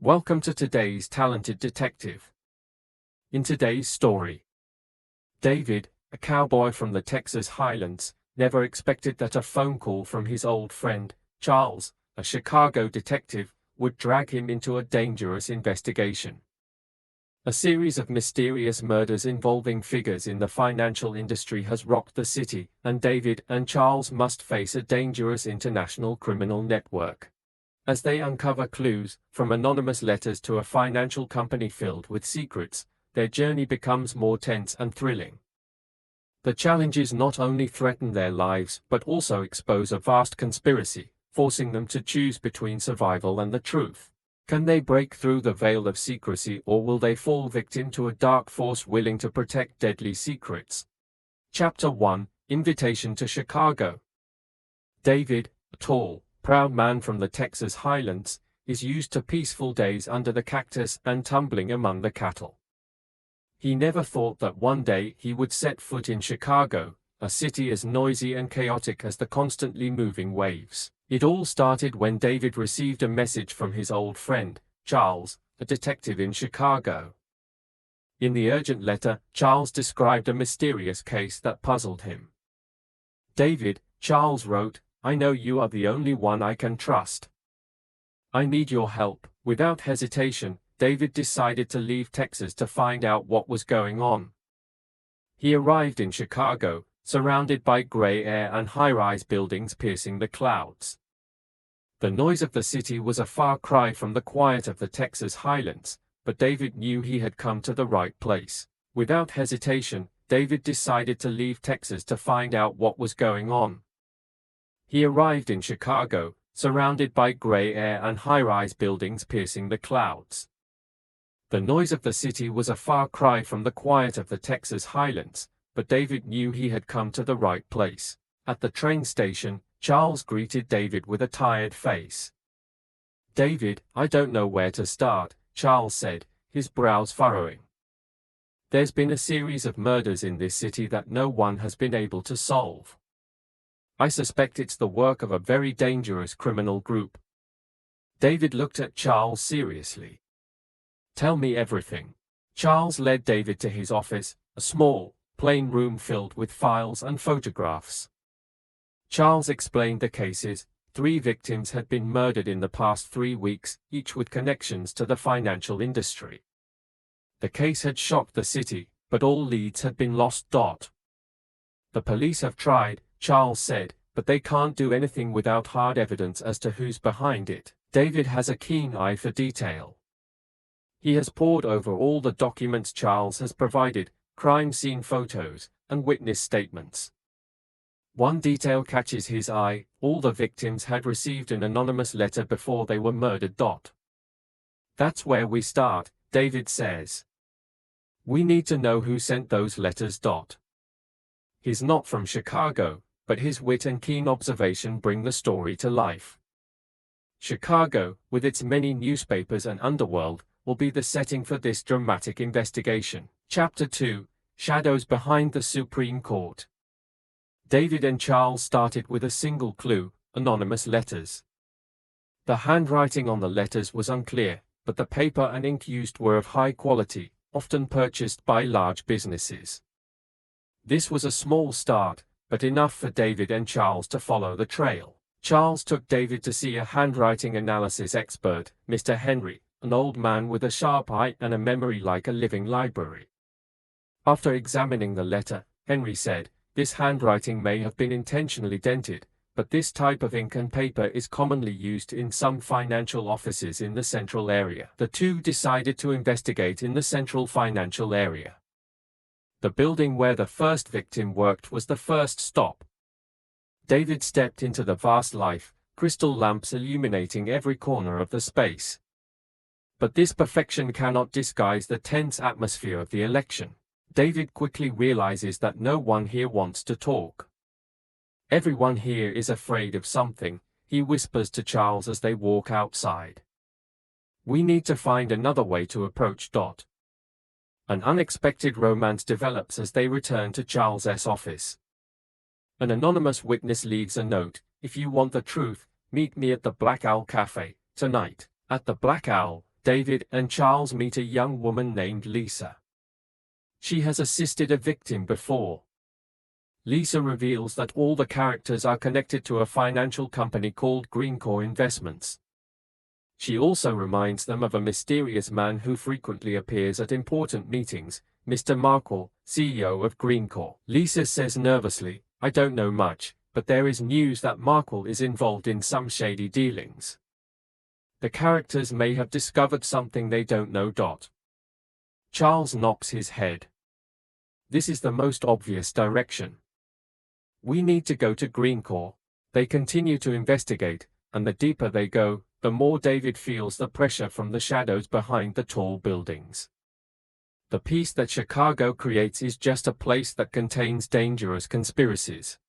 Welcome to today's talented detective. In today's story, David, a cowboy from the Texas highlands, never expected that a phone call from his old friend, Charles, a Chicago detective, would drag him into a dangerous investigation. A series of mysterious murders involving figures in the financial industry has rocked the city, and David and Charles must face a dangerous international criminal network. As they uncover clues, from anonymous letters to a financial company filled with secrets, their journey becomes more tense and thrilling. The challenges not only threaten their lives but also expose a vast conspiracy, forcing them to choose between survival and the truth. Can they break through the veil of secrecy, or will they fall victim to a dark force willing to protect deadly secrets? Chapter 1: Invitation to Chicago. David, a tall, proud man from the Texas highlands, is used to peaceful days under the cactus and tumbling among the cattle. He never thought that one day he would set foot in Chicago, a city as noisy and chaotic as the constantly moving waves. It all started when David received a message from his old friend, Charles, a detective in Chicago. In the urgent letter, Charles described a mysterious case that puzzled him. "David," Charles wrote, "I know you are the only one I can trust. I need your help." Without hesitation, David decided to leave Texas to find out what was going on. He arrived in Chicago, surrounded by gray air and high-rise buildings piercing the clouds. The noise of the city was a far cry from the quiet of the Texas highlands, but David knew he had come to the right place. Without hesitation, David decided to leave Texas to find out what was going on. He arrived in Chicago, surrounded by gray air and high-rise buildings piercing the clouds. The noise of the city was a far cry from the quiet of the Texas highlands, but David knew he had come to the right place. At the train station, Charles greeted David with a tired face. "David, I don't know where to start," Charles said, his brows furrowing. "There's been a series of murders in this city that no one has been able to solve. I suspect it's the work of a very dangerous criminal group." David looked at Charles seriously. "Tell me everything." Charles led David to his office, a small, plain room filled with files and photographs. Charles explained the cases. 3 victims had been murdered in the past 3 weeks, each with connections to the financial industry. The case had shocked the city, but all leads had been lost. "The police have tried," Charles said, "but they can't do anything without hard evidence as to who's behind it." David has a keen eye for detail. He has pored over all the documents Charles has provided, crime scene photos, and witness statements. One detail catches his eye: all the victims had received an anonymous letter before they were murdered. "That's where we start," David says. "We need to know who sent those letters. He's not from Chicago, but his wit and keen observation bring the story to life. Chicago, with its many newspapers and underworld, will be the setting for this dramatic investigation. Chapter 2: Shadows Behind the Supreme Court. David and Charles started with a single clue: anonymous letters. The handwriting on the letters was unclear, but the paper and ink used were of high quality, often purchased by large businesses. This was a small start, but enough for David and Charles to follow the trail. Charles took David to see a handwriting analysis expert, Mr. Henry, an old man with a sharp eye and a memory like a living library. After examining the letter, Henry said, "This handwriting may have been intentionally dented, but this type of ink and paper is commonly used in some financial offices in the central area." The two decided to investigate in the central financial area. The building where the first victim worked was the first stop. David stepped into the vast light, crystal lamps illuminating every corner of the space. But this perfection cannot disguise the tense atmosphere of the election. David quickly realizes that no one here wants to talk. "Everyone here is afraid of something," he whispers to Charles as they walk outside. "We need to find another way to approach." An unexpected romance develops as they return to Charles's office. An anonymous witness leaves a note: "If you want the truth, meet me at the Black Owl Cafe tonight." At the Black Owl, David and Charles meet a young woman named Lisa. She has assisted a victim before. Lisa reveals that all the characters are connected to a financial company called Greencore Investments. She also reminds them of a mysterious man who frequently appears at important meetings, Mr. Markle, CEO of Greencore. Lisa says nervously, "I don't know much, but there is news that Markle is involved in some shady dealings. The characters may have discovered something they don't know. Charles knocks his head. This is the most obvious direction. We need to go to Greencore. They continue to investigate, and the deeper they go, the more David feels the pressure from the shadows behind the tall buildings. The peace that Chicago creates is just a place that contains dangerous conspiracies.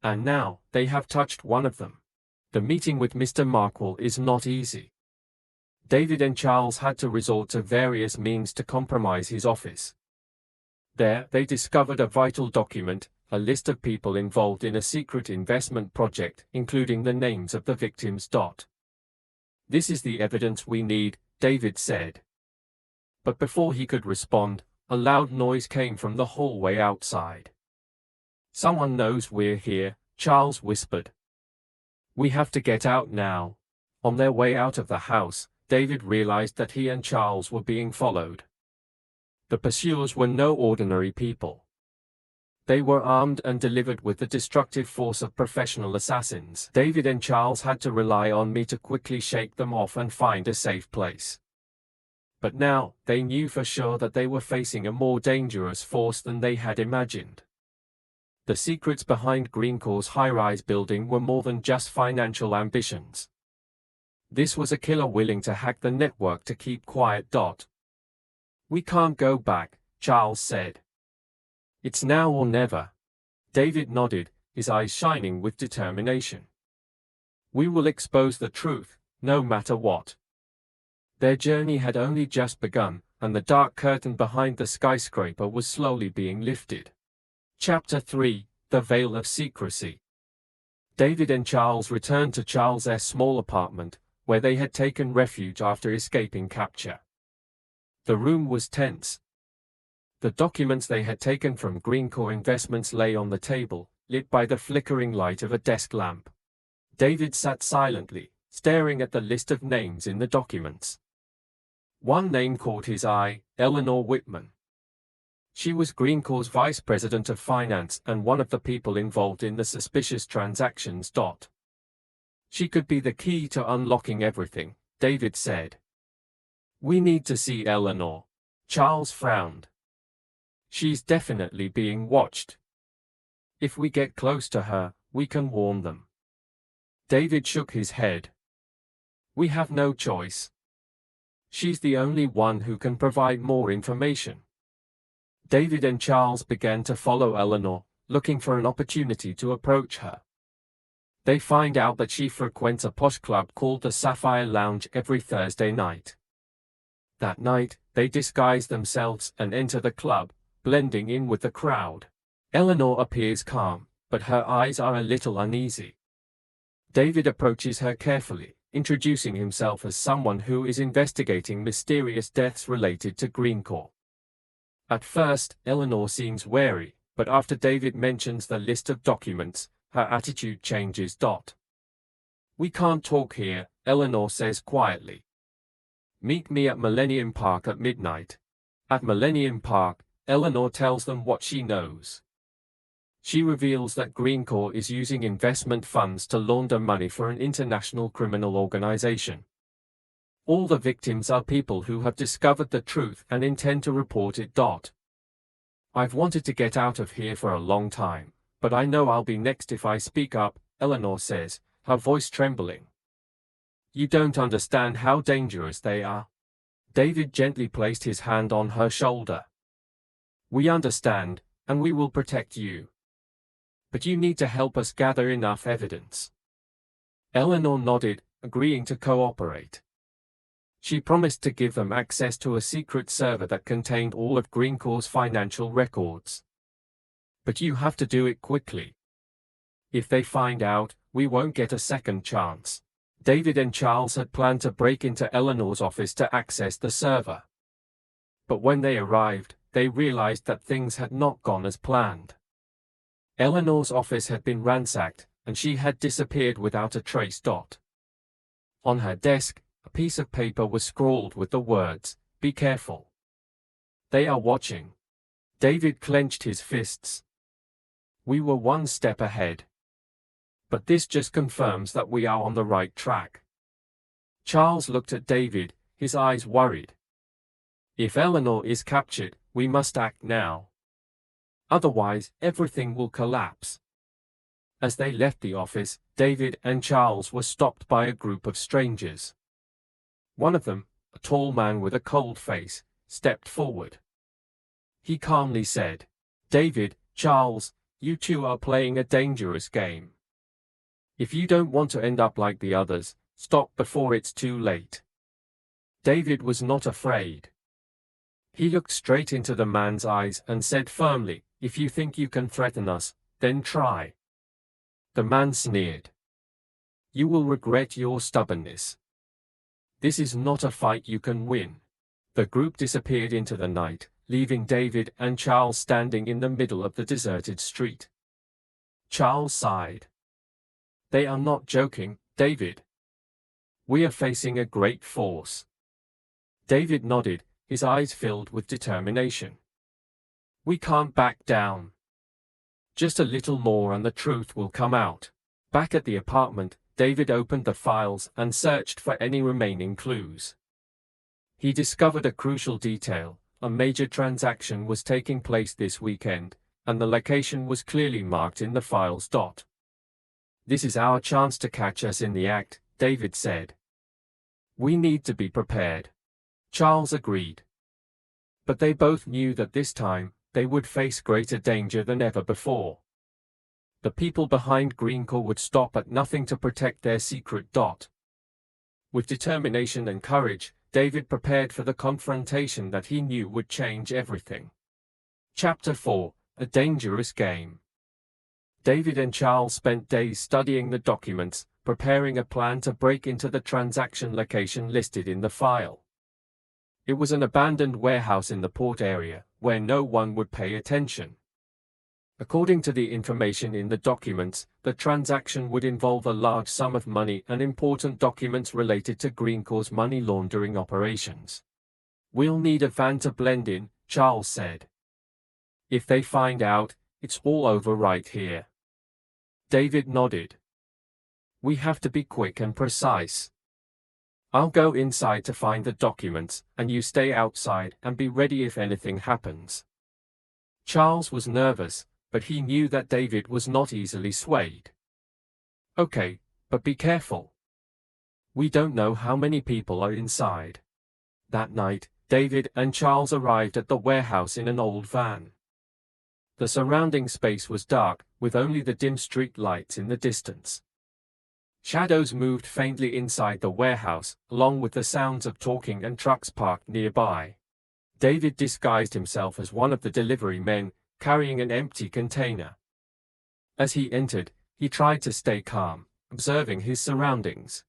And now, they have touched one of them. The meeting with Mr. Markle is not easy. David and Charles had to resort to various means to compromise his office. There, they discovered a vital document, a list of people involved in a secret investment project, including the names of the victims. This is the evidence we need, David said. But before he could respond, a loud noise came from the hallway outside. Someone knows we're here, Charles whispered. We have to get out now. On their way out of the house, David realized that he and Charles were being followed. The pursuers were no ordinary people. They were armed and delivered with the destructive force of professional assassins. David and Charles had to rely on me to quickly shake them off and find a safe place. But now, they knew for sure that they were facing a more dangerous force than they had imagined. The secrets behind Greencore's high-rise building were more than just financial ambitions. This was a killer willing to hack the network to keep quiet. We can't go back, Charles said. It's now or never. David nodded, his eyes shining with determination. We will expose the truth, no matter what. Their journey had only just begun, and the dark curtain behind the skyscraper was slowly being lifted. Chapter 3, The Veil of Secrecy. David and Charles returned to Charles' small apartment, where they had taken refuge after escaping capture. The room was tense. The documents they had taken from Greencore Investments lay on the table, lit by the flickering light of a desk lamp. David sat silently, staring at the list of names in the documents. One name caught his eye, Eleanor Whitman. She was Greencore's vice president of finance and one of the people involved in the suspicious transactions. She could be the key to unlocking everything, David said. We need to see Eleanor. Charles frowned. She's definitely being watched. If we get close to her, we can warn them. David shook his head. We have no choice. She's the only one who can provide more information. David and Charles began to follow Eleanor, looking for an opportunity to approach her. They find out that she frequents a posh club called the Sapphire Lounge every Thursday night. That night, they disguise themselves and enter the club, blending in with the crowd. Eleanor appears calm, but her eyes are a little uneasy. David approaches her carefully, introducing himself as someone who is investigating mysterious deaths related to Greencore. At first, Eleanor seems wary, but after David mentions the list of documents, her attitude changes. We can't talk here, Eleanor says quietly. Meet me at Millennium Park at midnight. At Millennium Park, Eleanor tells them what she knows. She reveals that Greencore is using investment funds to launder money for an international criminal organization. All the victims are people who have discovered the truth and intend to report it. I've wanted to get out of here for a long time, but I know I'll be next if I speak up, Eleanor says, her voice trembling. You don't understand how dangerous they are. David gently placed his hand on her shoulder. We understand, and we will protect you. But you need to help us gather enough evidence. Eleanor nodded, agreeing to cooperate. She promised to give them access to a secret server that contained all of Greencore's financial records. But you have to do it quickly. If they find out, we won't get a second chance. David and Charles had planned to break into Eleanor's office to access the server. But when they arrived, they realized that things had not gone as planned. Eleanor's office had been ransacked, and she had disappeared without a trace. On her desk, a piece of paper was scrawled with the words, "Be careful. They are watching." David clenched his fists. We were one step ahead. But this just confirms that we are on the right track. Charles looked at David, his eyes worried. If Eleanor is captured, we must act now. Otherwise, everything will collapse. As they left the office, David and Charles were stopped by a group of strangers. One of them, a tall man with a cold face, stepped forward. He calmly said, "David, Charles, you two are playing a dangerous game. If you don't want to end up like the others, stop before it's too late." David was not afraid. He looked straight into the man's eyes and said firmly, "If you think you can threaten us, then try." The man sneered. "You will regret your stubbornness. This is not a fight you can win." The group disappeared into the night, leaving David and Charles standing in the middle of the deserted street. Charles sighed. "They are not joking, David. We are facing a great force." David nodded, his eyes filled with determination. "We can't back down. Just a little more and the truth will come out." Back at the apartment, David opened the files and searched for any remaining clues. He discovered a crucial detail: a major transaction was taking place this weekend, and the location was clearly marked in the files. "This is our chance to catch us in the act," David said. "We need to be prepared." Charles agreed. But they both knew that this time, they would face greater danger than ever before. The people behind Greencore would stop at nothing to protect their secret. With determination and courage, David prepared for the confrontation that he knew would change everything. Chapter 4: A Dangerous Game. David and Charles spent days studying the documents, preparing a plan to break into the transaction location listed in the file. It was an abandoned warehouse in the port area, where no one would pay attention. According to the information in the documents, the transaction would involve a large sum of money and important documents related to Greencore's money laundering operations. "We'll need a van to blend in," Charles said. "If they find out, it's all over right here." David nodded. "We have to be quick and precise. I'll go inside to find the documents, and you stay outside and be ready if anything happens." Charles was nervous, but he knew that David was not easily swayed. "Okay, but be careful. We don't know how many people are inside." That night, David and Charles arrived at the warehouse in an old van. The surrounding space was dark, with only the dim street lights in the distance. Shadows moved faintly inside the warehouse, along with the sounds of talking and trucks parked nearby. David disguised himself as one of the delivery men, carrying an empty container. As he entered, he tried to stay calm, observing his surroundings.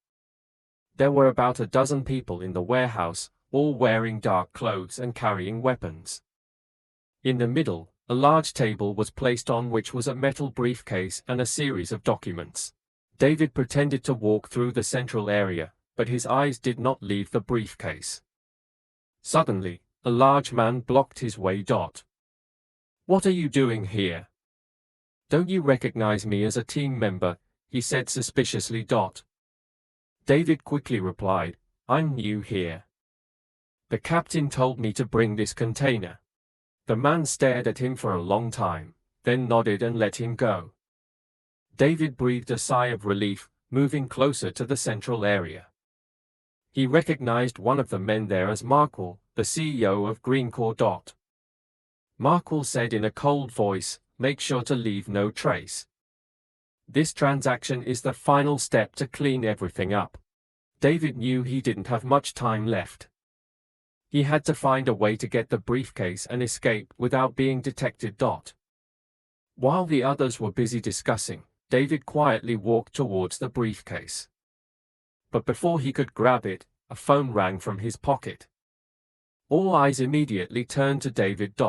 There were about a dozen people in the warehouse, all wearing dark clothes and carrying weapons. In the middle, a large table was placed on which was a metal briefcase and a series of documents. David pretended to walk through the central area, but his eyes did not leave the briefcase. Suddenly, a large man blocked his way. "What are you doing here? Don't you recognize me as a team member?" he said suspiciously. David quickly replied, "I'm new here. The captain told me to bring this container." The man stared at him for a long time, then nodded and let him go. David breathed a sigh of relief, moving closer to the central area. He recognized one of the men there as Markwell, the CEO of Greencore. Markwell said in a cold voice, "Make sure to leave no trace. This transaction is the final step to clean everything up." David knew he didn't have much time left. He had to find a way to get the briefcase and escape without being detected. While the others were busy discussing, David quietly walked towards the briefcase. But before he could grab it, a phone rang from his pocket. All eyes immediately turned to David.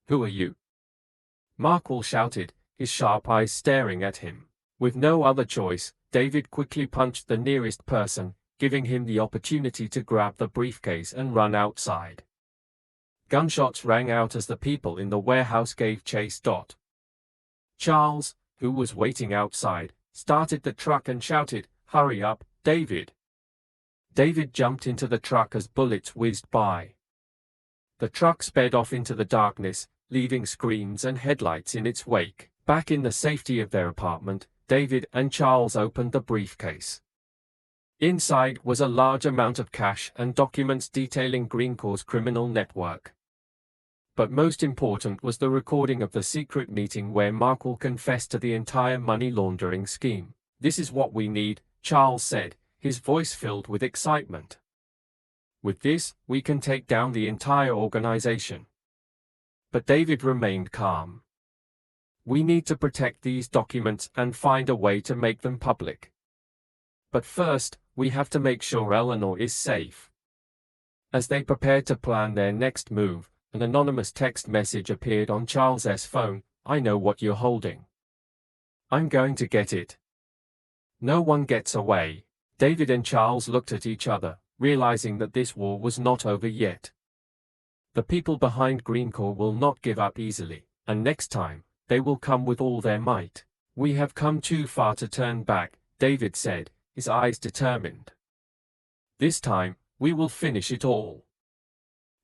"Who are you?" Markwell shouted, his sharp eyes staring at him. With no other choice, David quickly punched the nearest person, giving him the opportunity to grab the briefcase and run outside. Gunshots rang out as the people in the warehouse gave chase. Charles, who was waiting outside, started the truck and shouted, "Hurry up, David!" David jumped into the truck as bullets whizzed by. The truck sped off into the darkness, leaving screams and headlights in its wake. Back in the safety of their apartment, David and Charles opened the briefcase. Inside was a large amount of cash and documents detailing Greencore's criminal network. But most important was the recording of the secret meeting where Markwell confessed to the entire money laundering scheme. "This is what we need," Charles said, his voice filled with excitement. "With this, we can take down the entire organization." But David remained calm. "We need to protect these documents and find a way to make them public. But first, we have to make sure Eleanor is safe." As they prepared to plan their next move, an anonymous text message appeared on Charles's phone. "I know what you're holding. I'm going to get it. No one gets away." David and Charles looked at each other, realizing that this war was not over yet. The people behind Greencore will not give up easily, and next time, they will come with all their might. "We have come too far to turn back," David said, his eyes determined. "This time, we will finish it all."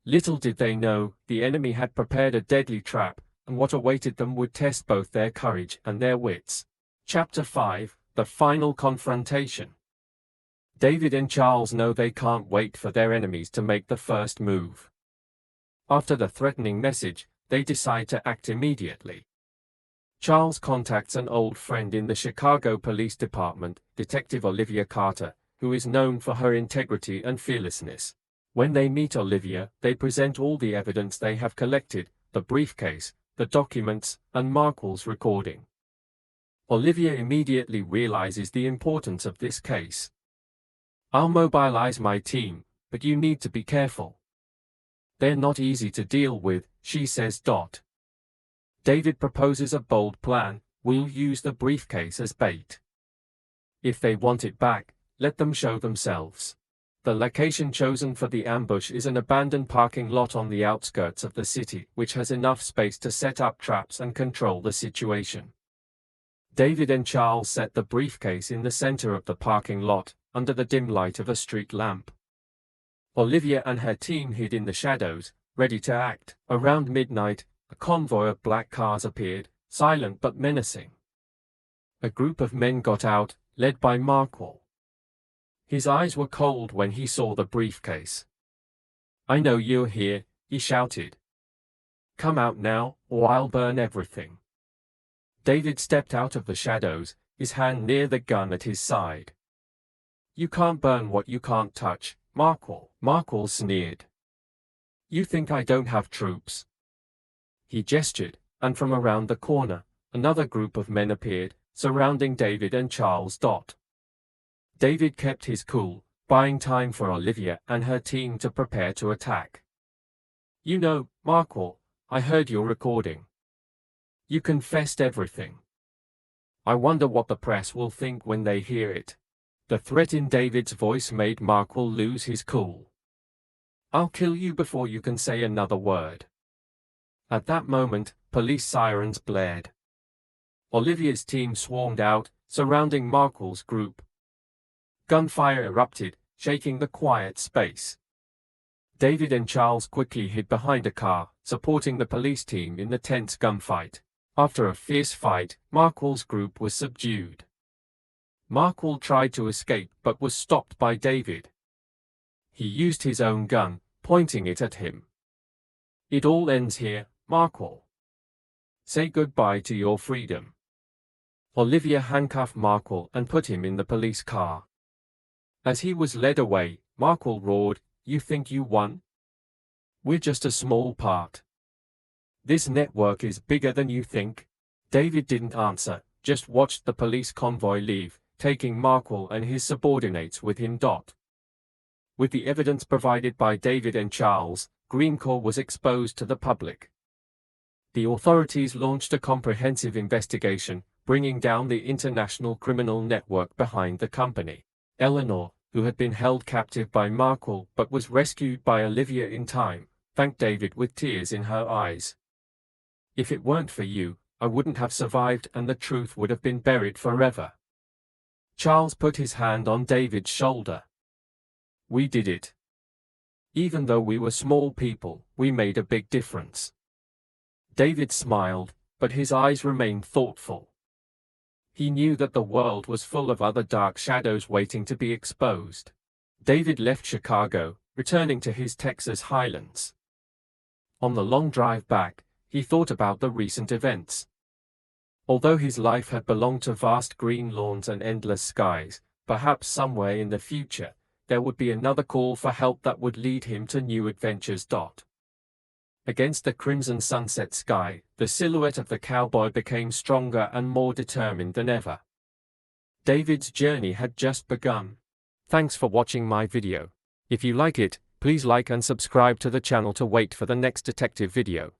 Little did they know, the enemy had prepared a deadly trap, and what awaited them would test both their courage and their wits. Chapter 5, The Final Confrontation. David and Charles know they can't wait for their enemies to make the first move. After the threatening message, they decide to act immediately. Charles contacts an old friend in the Chicago Police Department, Detective Olivia Carter, who is known for her integrity and fearlessness. When they meet Olivia, they present all the evidence they have collected, the briefcase, the documents, and Markwell's recording. Olivia immediately realizes the importance of this case. "I'll mobilize my team, but you need to be careful. They're not easy to deal with," she says. David proposes a bold plan. "We'll use the briefcase as bait. If they want it back, let them show themselves." The location chosen for the ambush is an abandoned parking lot on the outskirts of the city, which has enough space to set up traps and control the situation. David and Charles set the briefcase in the center of the parking lot, under the dim light of a street lamp. Olivia and her team hid in the shadows, ready to act. Around midnight, a convoy of black cars appeared, silent but menacing. A group of men got out, led by Markwell. His eyes were cold when he saw the briefcase. "I know you're here," he shouted. "Come out now, or I'll burn everything." David stepped out of the shadows, his hand near the gun at his side. "You can't burn what you can't touch, Markwell." Markwell sneered. "You think I don't have troops?" He gestured, and from around the corner, another group of men appeared, surrounding David and Charles. David kept his cool, buying time for Olivia and her team to prepare to attack. "You know, Markwell, I heard your recording. You confessed everything. I wonder what the press will think when they hear it." The threat in David's voice made Markwell lose his cool. "I'll kill you before you can say another word." At that moment, police sirens blared. Olivia's team swarmed out, surrounding Markwell's group. Gunfire erupted, shaking the quiet space. David and Charles quickly hid behind a car, supporting the police team in the tense gunfight. After a fierce fight, Markwell's group was subdued. Markwell tried to escape but was stopped by David. He used his own gun, pointing it at him. "It all ends here, Markwell. Say goodbye to your freedom." Olivia handcuffed Markwell and put him in the police car. As he was led away, Markwell roared, "You think you won? We're just a small part. This network is bigger than you think." David didn't answer, just watched the police convoy leave, taking Markwell and his subordinates with him. With the evidence provided by David and Charles, Greencore was exposed to the public. The authorities launched a comprehensive investigation, bringing down the international criminal network behind the company. Eleanor, who had been held captive by Markwell but was rescued by Olivia in time, thanked David with tears in her eyes. "If it weren't for you, I wouldn't have survived and the truth would have been buried forever." Charles put his hand on David's shoulder. "We did it. Even though we were small people, we made a big difference." David smiled, but his eyes remained thoughtful. He knew that the world was full of other dark shadows waiting to be exposed. David left Chicago, returning to his Texas highlands. On the long drive back, he thought about the recent events. Although his life had belonged to vast green lawns and endless skies, perhaps somewhere in the future, there would be another call for help that would lead him to new adventures. Against the crimson sunset sky, the silhouette of the cowboy became stronger and more determined than ever. David's journey had just begun. Thanks for watching my video. If you like it, please like and subscribe to the channel to wait for the next detective video.